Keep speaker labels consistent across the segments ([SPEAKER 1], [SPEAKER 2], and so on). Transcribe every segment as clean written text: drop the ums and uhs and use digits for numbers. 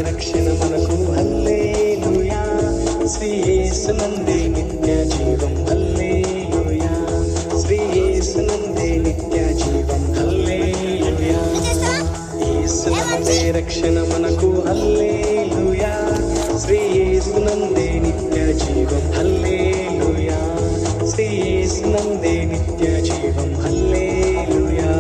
[SPEAKER 1] రక్షణ మనకు హల్లెలూయా, శ్రీ యేసునందే నిత్య జీవం హల్లెలూయా, శ్రీ యేసునందే నిత్య జీవం హల్లెలూయా. యేసునందే రక్షణ మనకు హల్లెలూయా, శ్రీ యేసునందే నిత్య జీవం హల్లెలూయా, శ్రీ యేసునందే నిత్య జీవం హల్లెలూయా.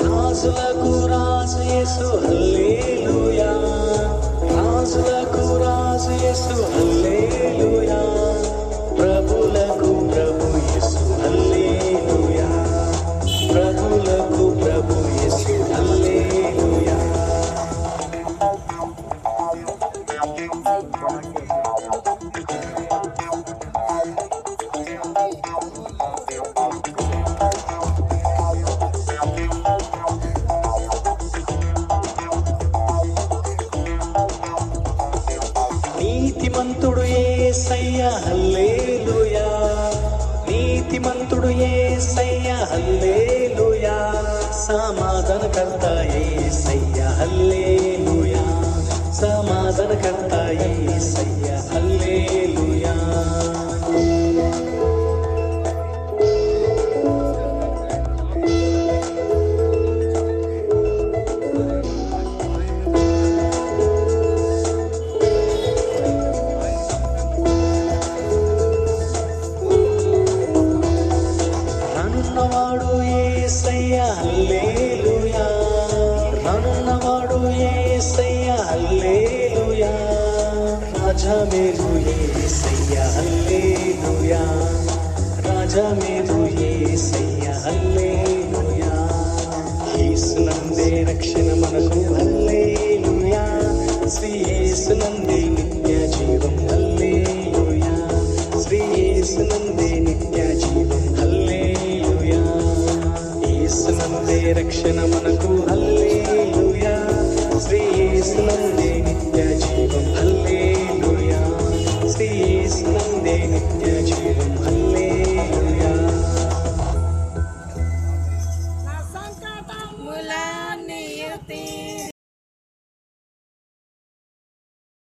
[SPEAKER 1] రాజులకు రాజు యేసు హల్లెలూయా, రాజులకు రాజు యేసు హల్లెలూయా, ప్రభులకు ప్రభు యేసు హల్లెలూయా, ప్రభులకు ప్రభు యేసు హల్లెలూయా. నీతిమంతుడు యేసయ్య హల్లెలూయా, నీతిమంతుడు యేసయ్య హల్లెలూయా, సమాధానకర్త యేసయ్య హల్లెలూయా, సమాధానకర్త యేసయ్య హల్లెలూయా. రానున్నవాడు యేసయ్య హల్లెలూయా, రానున్నవాడు యేసయ్య హల్లెలూయా, రాజా మేలు యేసయ్య హల్లెలూయా, రాజా మేలు యేసయ్య హల్లెలూయా. యేసునందే రక్షణ మనకు హల్లెలూయా, శ్రీ యేసునందే నిత్య జీవం హల్లెలూయా, శ్రీ యేసునందే నిత్య జీవం హల్లెలూయా. యేసునందే రక్షణ మనకు హల్లెలూయా, శ్రీ యేసునందే నిత్య జీవం హల్లెలూయా, శ్రీ యేసునందే నిత్య జీవం హల్లెలూయా.